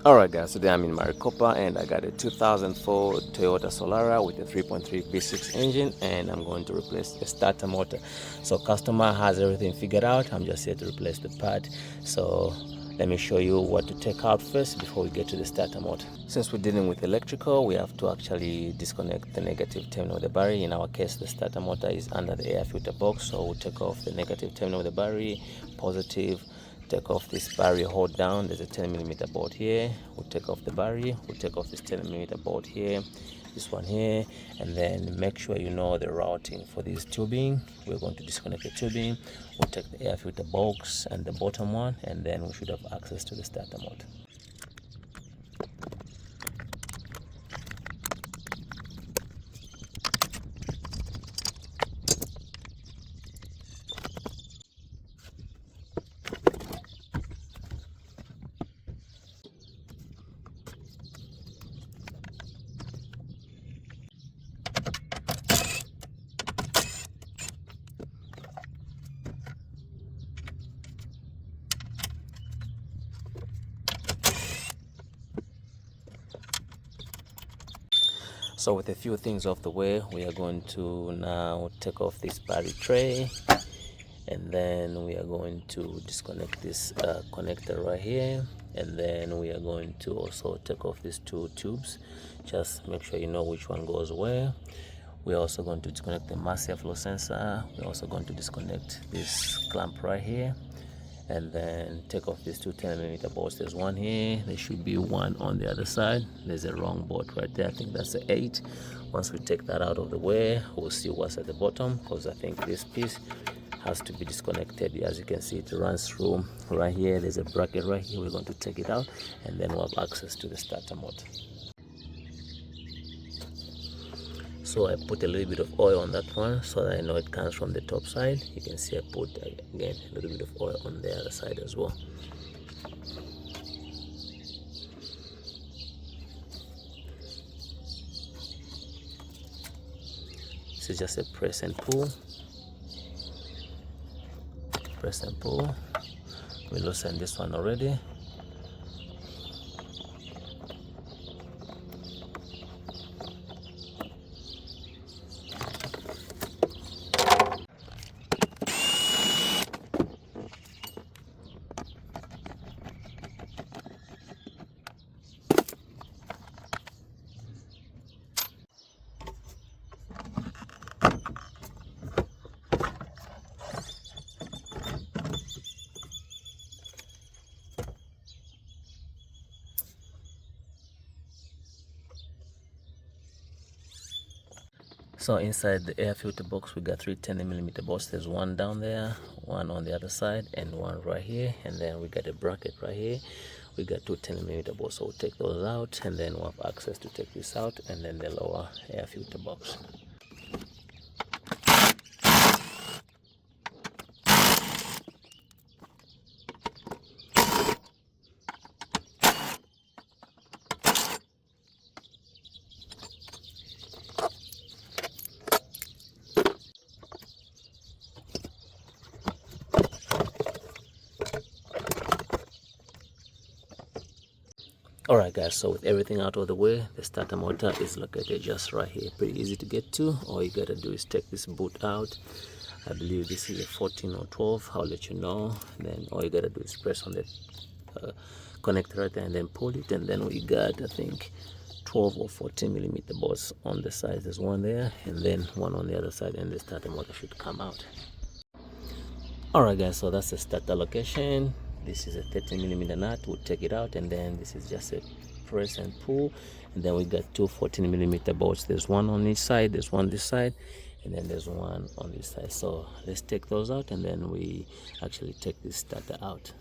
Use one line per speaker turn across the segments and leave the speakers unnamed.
Alright guys, today I'm in Maricopa and I got a 2004 Toyota Solara with a 3.3 V6 engine, and I'm going to replace the starter motor. So customer has everything figured out. I'm just here to replace the part. So let me show you what to take out first before we get to the starter motor. Since we're dealing with electrical, we have to actually disconnect the negative terminal of the battery. In our case, the starter motor is under the air filter box, so we'll take off the negative terminal of the battery, positive. Take off this battery, hold down, there's a 10mm board here. We'll take off the battery, we'll take off this 10mm board here, this one here, and then make sure you know the routing for this tubing. We're going to disconnect the tubing, we'll take the air filter box and the bottom one, and then we should have access to the starter motor. So with a few things off the way, we are going to now take off this battery tray, and then we are going to disconnect this connector right here, and then we are going to also take off these two tubes. Just make sure you know which one goes where. We're also going to disconnect the mass airflow sensor. We're also going to disconnect this clamp right here, and then take off these two 10mm bolts. There's one here, there should be one on the other side. There's a wrong bolt right there, I think that's the 8. Once we take that out of the way, we'll see what's at the bottom, because I think this piece has to be disconnected. As you can see, it runs through right here. There's a bracket right here. We're going to take it out, and then we'll have access to the starter motor. So I put a little bit of oil on that one so that I know it comes from the top side. You can see I put again a little bit of oil on the other side as well. This is just a press and pull. Press and pull. We loosened this one already. So inside the air filter box, we got 3 10mm bolts. There's one down there, one on the other side, and one right here. And then we got a bracket right here. We got 2 10mm bolts, so we'll take those out, and then we'll have access to take this out, and then the lower air filter box. Alright guys, so with everything out of the way, the starter motor is located just right here. Pretty easy to get to. All you gotta do is take this boot out. I believe this is a 14 or 12. I'll let you know. And then all you gotta do is press on the connector right there and then pull it. And then we got, I think, 12 or 14mm bolts on the side. There's one there, and then one on the other side, and the starter motor should come out. Alright guys, so that's the starter location. This is a 13mm nut. We'll take it out, and then this is just a press and pull, and then we got two 14mm bolts. There's one on each side, there's one this side, and then there's one on this side. So let's take those out, and then we actually take this starter out.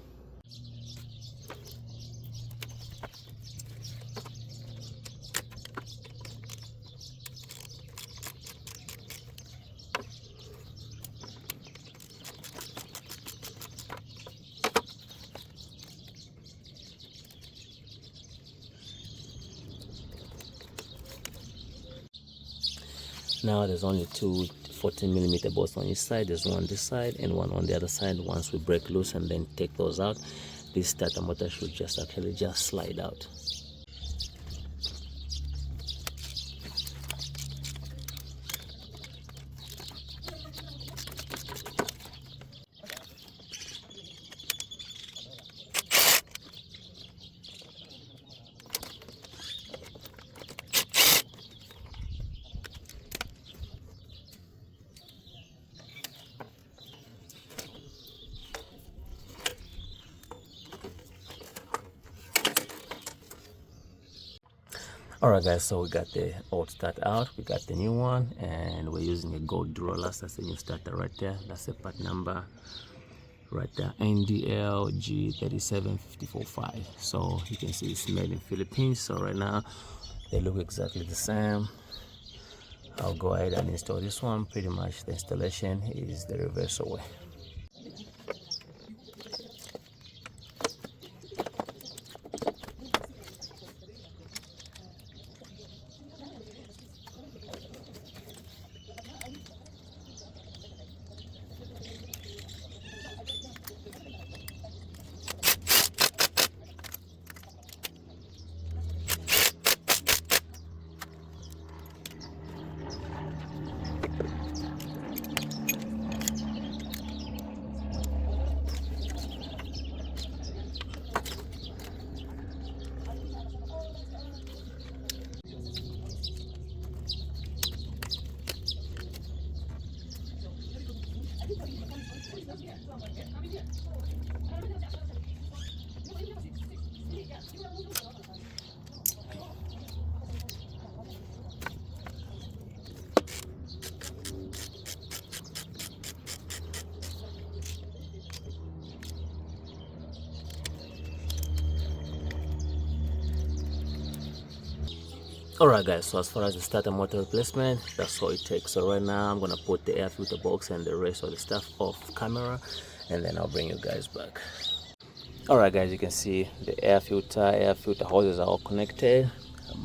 Now there's only two 14mm bolts on each side. There's one this side and one on the other side. Once we break loose and then take those out, this starter motor should just actually just slide out. Alright guys, so we got the old starter out, we got the new one, and we're using a gold roller. That's the new starter right there. That's the part number right there, NDLG37545. So you can see it's made in Philippines. So right now they look exactly the same. I'll go ahead and install this one. Pretty much the installation is the reverse way. Alright guys, so as far as the starter motor replacement, that's all it takes. So right now I'm gonna put the air filter box and the rest of the stuff off camera, and then I'll bring you guys back. Alright guys, you can see the air filter hoses are all connected,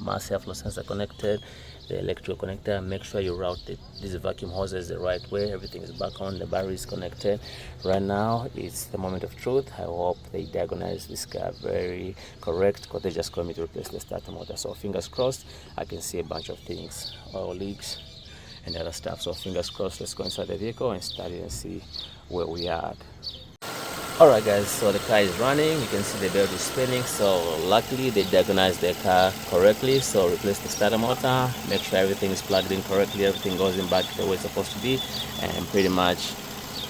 mass airflow sensor connected, the electrical connector. Make sure you route these vacuum hoses the right way. Everything is back on, the battery is connected. Right now it's the moment of truth. I hope they diagnose this car very correct, because they just called me to replace the starter motor. So fingers crossed. I can see a bunch of things, oil leaks and other stuff. So fingers crossed. Let's go inside the vehicle and start it and see where we are at. Alright guys, so the car is running. You can see the belt is spinning. So luckily they diagnosed the car correctly. So replace the starter motor, make sure everything is plugged in correctly, everything goes in back the way it's supposed to be, and pretty much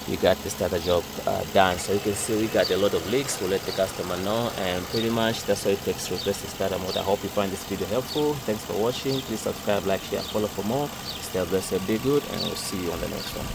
we got the starter job done. So you can see we got a lot of leaks. We'll let the customer know, and pretty much that's what it takes to replace the starter motor. I hope you find this video helpful. Thanks for watching. Please subscribe, like, share, follow for more. Stay blessed, be good, and we'll see you on the next one.